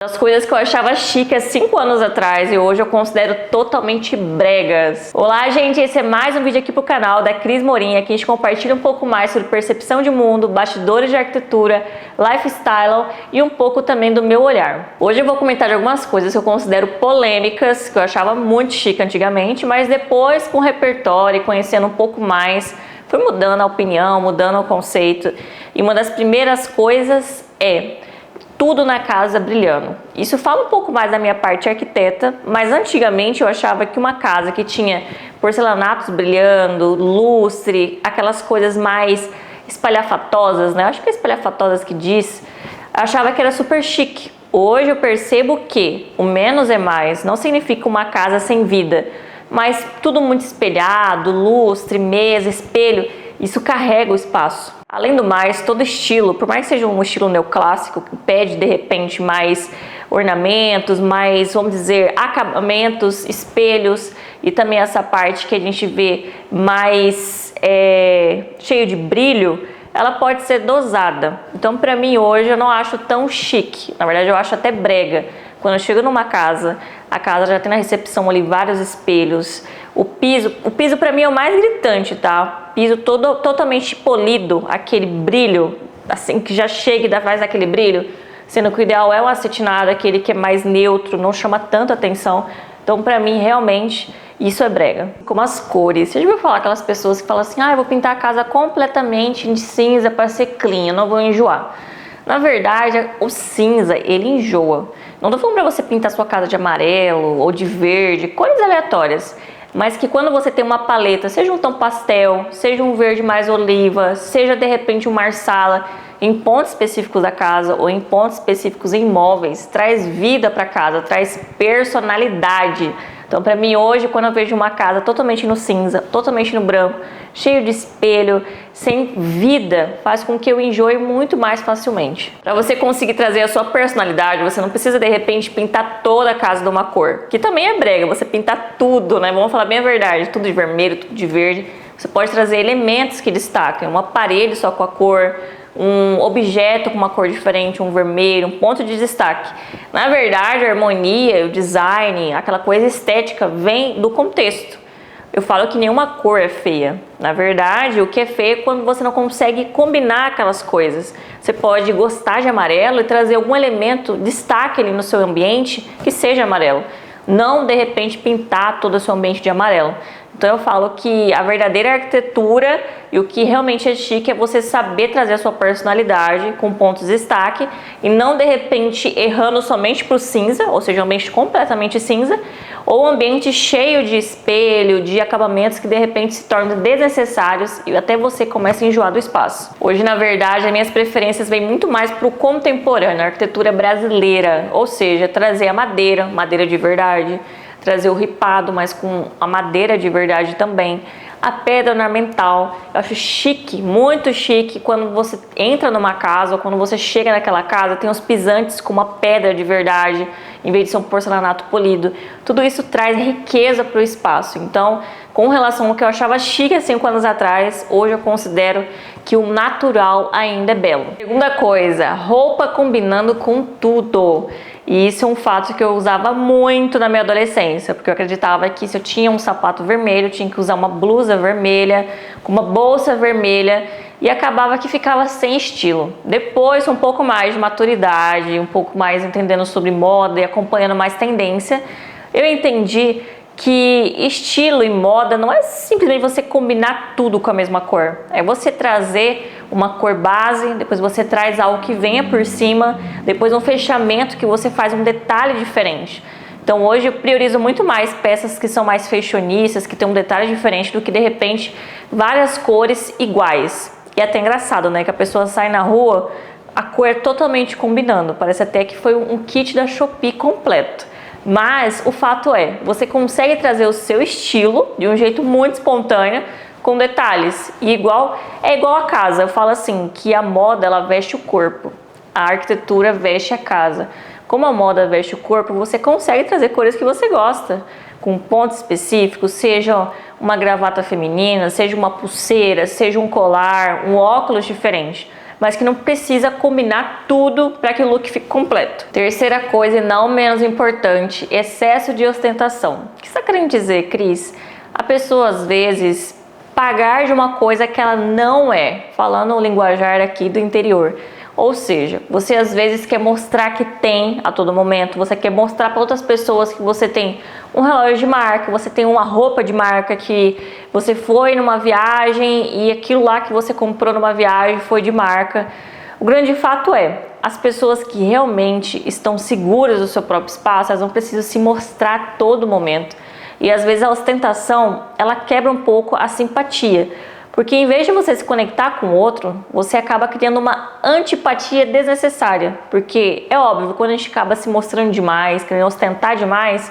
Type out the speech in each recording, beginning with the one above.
As coisas que eu achava chique há 5 anos atrás e hoje eu considero totalmente bregas. Olá, gente, esse é mais um vídeo aqui pro canal da Cris Morim. Aqui a gente compartilha um pouco mais sobre percepção de mundo, bastidores de arquitetura, lifestyle e um pouco também do meu olhar. Hoje eu vou comentar de algumas coisas que eu considero polêmicas, que eu achava muito chique antigamente, mas depois com o repertório e conhecendo um pouco mais, fui mudando a opinião, mudando o conceito. E uma das primeiras coisas é tudo na casa brilhando. Isso fala um pouco mais da minha parte arquiteta, mas antigamente eu achava que uma casa que tinha porcelanatos brilhando, lustre, aquelas coisas mais espalhafatosas, né? Eu acho que é espalhafatosas que diz, eu achava que era super chique. Hoje eu percebo que o menos é mais, não significa uma casa sem vida, mas tudo muito espelhado, lustre, mesa, espelho, isso carrega o espaço. Além do mais, todo estilo, por mais que seja um estilo neoclássico, que pede de repente mais ornamentos, mais, vamos dizer, acabamentos, espelhos e também essa parte que a gente vê mais cheio de brilho, ela pode ser dosada. Então, para mim hoje eu não acho tão chique, na verdade eu acho até brega. Quando eu chego numa casa, a casa já tem na recepção ali vários espelhos. O piso para mim é o mais gritante, tá? Piso todo totalmente polido, aquele brilho, assim que já chega e faz aquele brilho. Sendo que o ideal é o acetinado, aquele que é mais neutro, não chama tanta atenção. Então, para mim, realmente, isso é brega. Como as cores. Você já ouviu falar aquelas pessoas que falam assim, eu vou pintar a casa completamente de cinza para ser clean, eu não vou enjoar. Na verdade, o cinza, ele enjoa. Não tô falando pra você pintar sua casa de amarelo ou de verde, cores aleatórias. Mas que quando você tem uma paleta, seja um tom pastel, seja um verde mais oliva, seja de repente um marsala, em pontos específicos da casa ou em pontos específicos em móveis, traz vida para casa, traz personalidade. Então, para mim hoje, quando eu vejo uma casa totalmente no cinza, totalmente no branco, cheio de espelho, sem vida, faz com que eu enjoe muito mais facilmente. Para você conseguir trazer a sua personalidade, você não precisa de repente pintar toda a casa de uma cor, que também é brega, você pintar tudo, né? Vamos falar bem a verdade, tudo de vermelho, tudo de verde. Você pode trazer elementos que destacam, uma parede só com a cor, um objeto com uma cor diferente, um vermelho, um ponto de destaque. Na verdade, a harmonia, o design, aquela coisa estética vem do contexto. Eu falo que nenhuma cor é feia. Na verdade, o que é feio é quando você não consegue combinar aquelas coisas. Você pode gostar de amarelo e trazer algum elemento, destaque ali no seu ambiente que seja amarelo. Não, de repente, pintar todo o seu ambiente de amarelo. Então eu falo que a verdadeira arquitetura e o que realmente é chique é você saber trazer a sua personalidade com pontos de destaque e não de repente errando somente para o cinza, ou seja, um ambiente completamente cinza, ou um ambiente cheio de espelho, de acabamentos que de repente se tornam desnecessários e até você começa a enjoar do espaço. Hoje, na verdade, as minhas preferências vêm muito mais para o contemporâneo, a arquitetura brasileira, ou seja, trazer a madeira de verdade, trazer o ripado, mas com a madeira de verdade também. A pedra ornamental, eu acho chique, muito chique, quando você entra numa casa ou quando você chega naquela casa, tem os pisantes com uma pedra de verdade, em vez de ser um porcelanato polido. Tudo isso traz riqueza para o espaço. Então, com relação ao que eu achava chique há 5 anos atrás, hoje eu considero que o natural ainda é belo. Segunda coisa, roupa combinando com tudo. E isso é um fato que eu usava muito na minha adolescência, porque eu acreditava que se eu tinha um sapato vermelho, eu tinha que usar uma blusa vermelha, com uma bolsa vermelha, e acabava que ficava sem estilo. Depois, um pouco mais de maturidade, um pouco mais entendendo sobre moda e acompanhando mais tendência, eu entendi que estilo e moda não é simplesmente você combinar tudo com a mesma cor. É você trazer uma cor base, depois você traz algo que venha por cima, depois um fechamento que você faz um detalhe diferente. Então hoje eu priorizo muito mais peças que são mais fashionistas, que tem um detalhe diferente do que de repente várias cores iguais. E é até engraçado, né, que a pessoa sai na rua, a cor é totalmente combinando, parece até que foi um kit da Shopee completo. Mas o fato é, você consegue trazer o seu estilo de um jeito muito espontâneo, com detalhes. E é igual a casa. Eu falo assim, que a moda ela veste o corpo, a arquitetura veste a casa. Como a moda veste o corpo, você consegue trazer cores que você gosta, com pontos específicos, seja uma gravata feminina, seja uma pulseira, seja um colar, um óculos diferente. mas que não precisa combinar tudo para que o look fique completo. Terceira coisa, e não menos importante, excesso de ostentação. O que você está querendo dizer, Cris? A pessoa às vezes pagar de uma coisa que ela não é, falando o linguajar aqui do interior. Ou seja, você às vezes quer mostrar que tem a todo momento, você quer mostrar para outras pessoas que você tem um relógio de marca, você tem uma roupa de marca, que você foi numa viagem e aquilo lá que você comprou numa viagem foi de marca. O grande fato é, as pessoas que realmente estão seguras do seu próprio espaço, elas não precisam se mostrar a todo momento. E às vezes a ostentação, ela quebra um pouco a simpatia. Porque em vez de você se conectar com o outro, você acaba criando uma antipatia desnecessária. Porque é óbvio, quando a gente acaba se mostrando demais, querendo ostentar demais,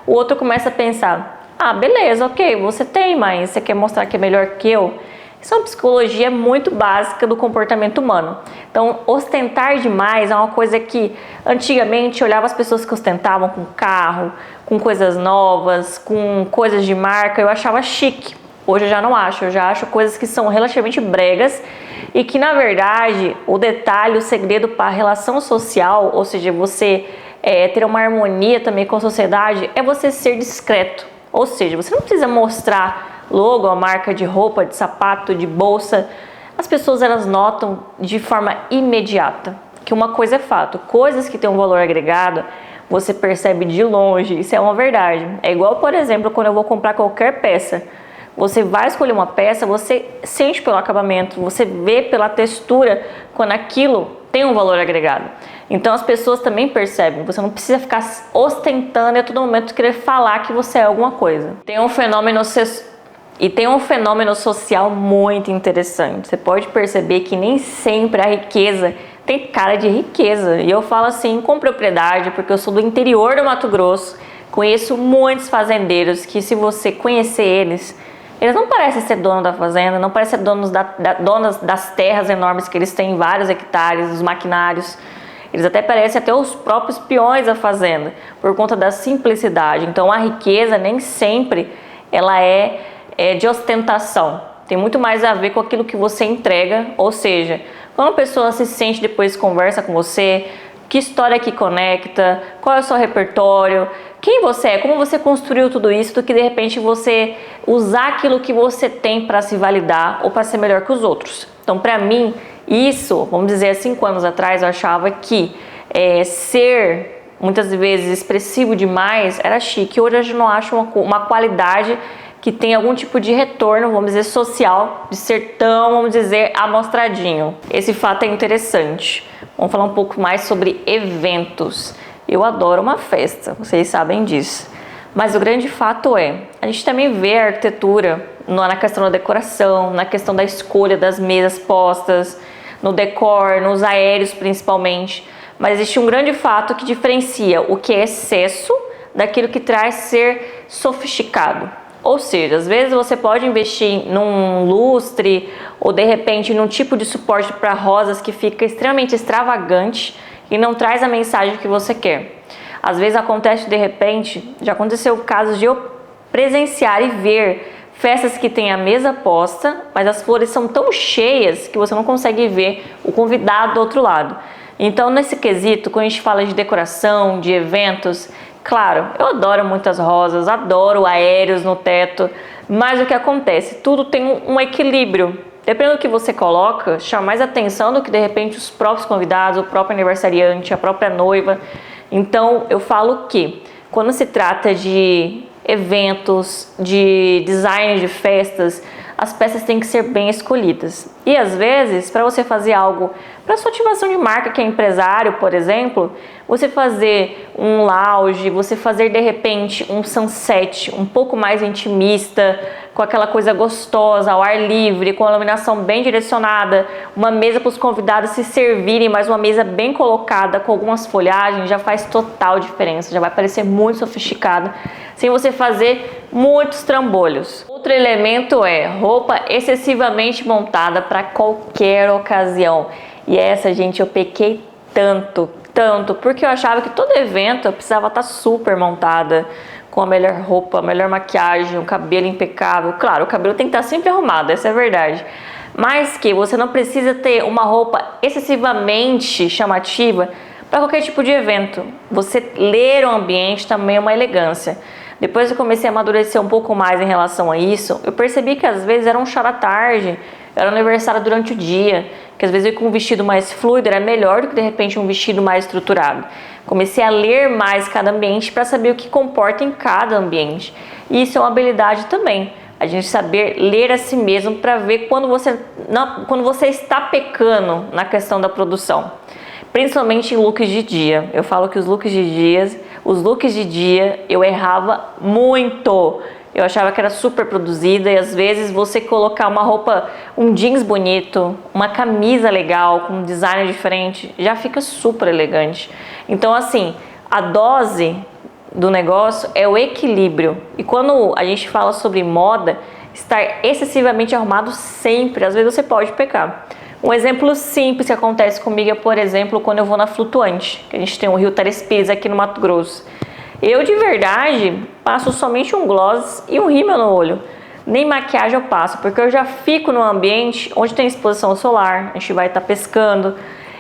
o outro começa a pensar, ah, beleza, ok, você tem, mas você quer mostrar que é melhor que eu? Isso é uma psicologia muito básica do comportamento humano. Então, ostentar demais é uma coisa que antigamente eu olhava as pessoas que ostentavam com carro, com coisas novas, com coisas de marca, eu achava chique. Hoje eu já não acho, eu já acho coisas que são relativamente bregas e que, na verdade, o detalhe, o segredo para a relação social, ou seja, você ter uma harmonia também com a sociedade, é você ser discreto. Ou seja, você não precisa mostrar logo, a marca de roupa, de sapato, de bolsa. As pessoas, elas notam de forma imediata que uma coisa é fato, coisas que têm um valor agregado, você percebe de longe, isso é uma verdade. É igual, por exemplo, quando eu vou comprar qualquer peça. Você vai escolher uma peça, você sente pelo acabamento, você vê pela textura quando aquilo tem um valor agregado. Então as pessoas também percebem, você não precisa ficar ostentando e a todo momento querer falar que você é alguma coisa. Tem um fenômeno social muito interessante. Você pode perceber que nem sempre a riqueza tem cara de riqueza. E eu falo assim com propriedade, porque eu sou do interior do Mato Grosso, conheço muitos fazendeiros que, se você conhecer eles não parecem ser donos da fazenda, não parecem ser donos das terras enormes que eles têm, vários hectares, dos maquinários. Eles até parecem até os próprios peões da fazenda, por conta da simplicidade. Então a riqueza nem sempre ela é de ostentação. Tem muito mais a ver com aquilo que você entrega, ou seja, quando a pessoa se sente, depois conversa com você, que história que conecta, qual é o seu repertório, quem você é, como você construiu tudo isso, do que de repente você usar aquilo que você tem para se validar ou para ser melhor que os outros. Então, para mim, isso, vamos dizer, há 5 anos atrás, eu achava que ser muitas vezes expressivo demais era chique. Hoje eu já não acho uma qualidade que tem algum tipo de retorno, vamos dizer, social, de ser tão, vamos dizer, amostradinho. Esse fato é interessante. Vamos falar um pouco mais sobre eventos. Eu adoro uma festa, vocês sabem disso. Mas o grande fato é, a gente também vê a arquitetura na questão da decoração, na questão da escolha das mesas postas, no decor, nos aéreos principalmente. Mas existe um grande fato que diferencia o que é excesso daquilo que traz ser sofisticado. Ou seja, às vezes você pode investir num lustre ou de repente num tipo de suporte para rosas que fica extremamente extravagante e não traz a mensagem que você quer. Às vezes acontece de repente, já aconteceu casos de eu presenciar e ver festas que tem a mesa posta, mas as flores são tão cheias que você não consegue ver o convidado do outro lado. Então, nesse quesito, quando a gente fala de decoração, de eventos, claro, eu adoro muitas rosas, adoro aéreos no teto, mas o que acontece? Tudo tem um equilíbrio. Dependendo do que você coloca, chama mais atenção do que de repente os próprios convidados, o próprio aniversariante, a própria noiva. Então eu falo que quando se trata de eventos, de design de festas, as peças têm que ser bem escolhidas. E às vezes, para você fazer algo para sua ativação de marca, que é empresário, por exemplo, você fazer um lounge, você fazer de repente um sunset um pouco mais intimista, com aquela coisa gostosa, ao ar livre, com a iluminação bem direcionada, uma mesa para os convidados se servirem, mas uma mesa bem colocada, com algumas folhagens, já faz total diferença, já vai parecer muito sofisticado, sem você fazer muitos trambolhos. Outro elemento é roupa excessivamente montada para qualquer ocasião. E essa, gente, eu pequei tanto, porque eu achava que todo evento eu precisava estar super montada, com a melhor roupa, a melhor maquiagem, o cabelo impecável. Claro, o cabelo tem que estar sempre arrumado, essa é a verdade. mas que você não precisa ter uma roupa excessivamente chamativa para qualquer tipo de evento. Você ler o ambiente também é uma elegância. Depois eu comecei a amadurecer um pouco mais em relação a isso, eu percebi que às vezes era um chá da tarde, era aniversário durante o dia, que às vezes eu ia com um vestido mais fluido era melhor do que de repente um vestido mais estruturado. Comecei a ler mais cada ambiente para saber o que comporta em cada ambiente. E isso é uma habilidade também, a gente saber ler a si mesmo para ver quando você está pecando na questão da produção. Principalmente em looks de dia. Eu falo que os looks de dia eu errava muito. Eu achava que era super produzida e às vezes você colocar uma roupa, um jeans bonito, uma camisa legal, com um design diferente, já fica super elegante. Então assim, a dose do negócio é o equilíbrio. E quando a gente fala sobre moda, estar excessivamente arrumado sempre, às vezes você pode pecar. Um exemplo simples que acontece comigo é, por exemplo, quando eu vou na Flutuante, que a gente tem o Rio Três Pires aqui no Mato Grosso. Eu, de verdade, passo somente um gloss e um rímel no olho. Nem maquiagem eu passo, porque eu já fico no ambiente onde tem exposição solar, a gente vai estar pescando,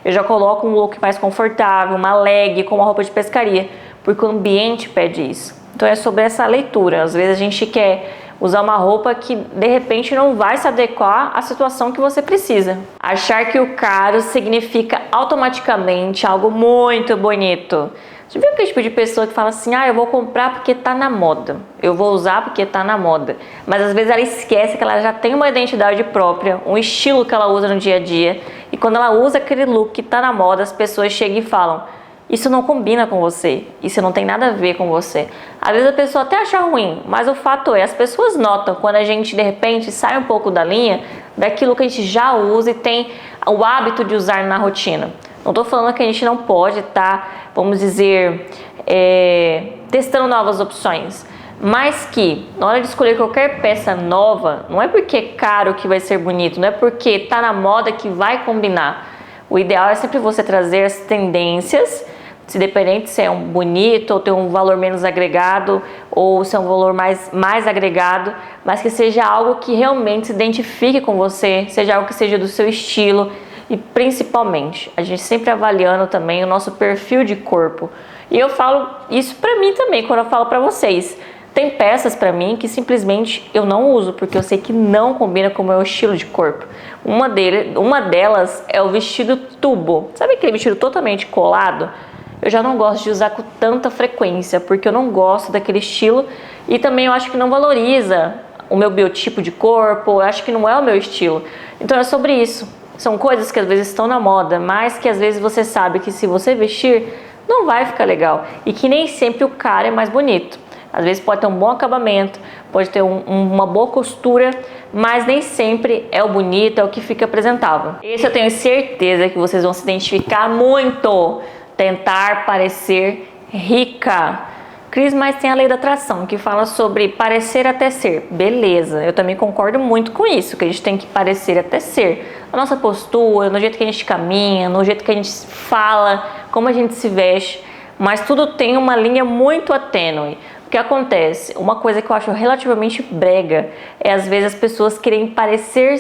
eu já coloco um look mais confortável, uma leg com uma roupa de pescaria, porque o ambiente pede isso. Então é sobre essa leitura. Às vezes a gente quer usar uma roupa que de repente não vai se adequar à situação que você precisa. Achar que o caro significa automaticamente algo muito bonito. Você viu aquele tipo de pessoa que fala assim, eu vou comprar porque tá na moda, eu vou usar porque tá na moda, mas às vezes ela esquece que ela já tem uma identidade própria, um estilo que ela usa no dia a dia, e quando ela usa aquele look que tá na moda, as pessoas chegam e falam, isso não combina com você, isso não tem nada a ver com você. Às vezes a pessoa até acha ruim, mas o fato é, as pessoas notam quando a gente de repente sai um pouco da linha daquilo que a gente já usa e tem o hábito de usar na rotina. Não estou falando que a gente não pode estar, vamos dizer, testando novas opções, mas que na hora de escolher qualquer peça nova, não é porque é caro que vai ser bonito, não é porque está na moda que vai combinar. O ideal é sempre você trazer as tendências, se dependente se é um bonito ou tem um valor menos agregado ou se é um valor mais agregado, mas que seja algo que realmente se identifique com você, seja algo que seja do seu estilo e principalmente, a gente sempre avaliando também o nosso perfil de corpo. E eu falo isso pra mim também, quando eu falo pra vocês. Tem peças pra mim que simplesmente eu não uso, porque eu sei que não combina com o meu estilo de corpo. Uma delas é o vestido tubo. Sabe aquele vestido totalmente colado? Eu já não gosto de usar com tanta frequência, porque eu não gosto daquele estilo e também eu acho que não valoriza o meu biotipo de corpo, eu acho que não é o meu estilo. Então é sobre isso. São coisas que às vezes estão na moda, mas que às vezes você sabe que se você vestir, não vai ficar legal. E que nem sempre o cara é mais bonito. Às vezes pode ter um bom acabamento, pode ter uma boa costura, mas nem sempre é o bonito, é o que fica apresentável. Esse eu tenho certeza que vocês vão se identificar muito. Tentar parecer rica. Cris, mas tem a lei da atração, que fala sobre parecer até ser. Beleza, eu também concordo muito com isso, que a gente tem que parecer até ser. A nossa postura, no jeito que a gente caminha, no jeito que a gente fala, como a gente se veste, mas tudo tem uma linha muito tênue. O que acontece? Uma coisa que eu acho relativamente brega é às vezes as pessoas querem parecer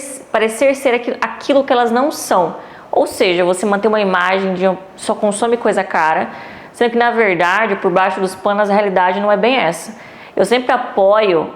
ser aquilo que elas não são. Ou seja, você manter uma imagem de só consome coisa cara, sendo que na verdade, por baixo dos panos, a realidade não é bem essa. Eu sempre apoio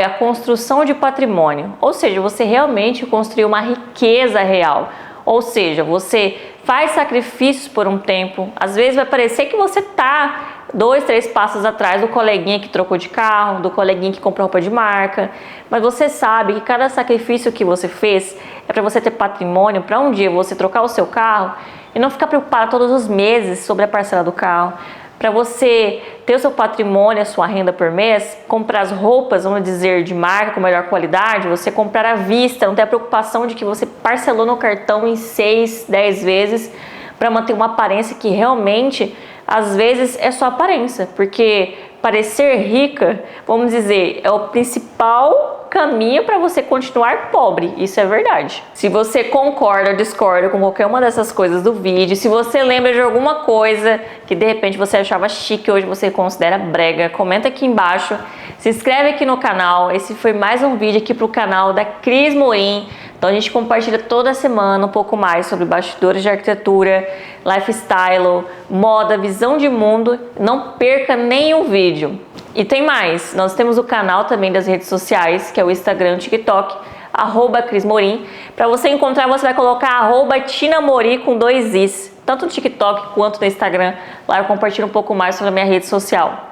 a construção de patrimônio, ou seja, você realmente construir uma riqueza real. Ou seja, você faz sacrifícios por um tempo, às vezes vai parecer que você está 2, 3 passos atrás do coleguinha que trocou de carro, do coleguinha que comprou roupa de marca, mas você sabe que cada sacrifício que você fez é para você ter patrimônio, para um dia você trocar o seu carro e não ficar preocupado todos os meses sobre a parcela do carro, para você ter o seu patrimônio, a sua renda por mês, comprar as roupas, vamos dizer, de marca com melhor qualidade, você comprar à vista, não ter a preocupação de que você parcelou no cartão em 6, 10 vezes para manter uma aparência que realmente, às vezes, é só aparência, porque parecer rica, vamos dizer, é o principal caminho para você continuar pobre, isso é verdade. Se você concorda ou discorda com qualquer uma dessas coisas do vídeo, se você lembra de alguma coisa que de repente você achava chique, hoje você considera brega, comenta aqui embaixo. Se inscreve aqui no canal. Esse foi mais um vídeo aqui pro canal da Cris Morim. Então a gente compartilha toda semana um pouco mais sobre bastidores de arquitetura, lifestyle, moda, visão de mundo. Não perca nenhum vídeo. E tem mais, nós temos o canal também das redes sociais, que é o Instagram, o TikTok, @CrisMorim. Para você encontrar, você vai colocar @TinaMori com 2 Is, tanto no TikTok quanto no Instagram. Lá eu compartilho um pouco mais sobre a minha rede social.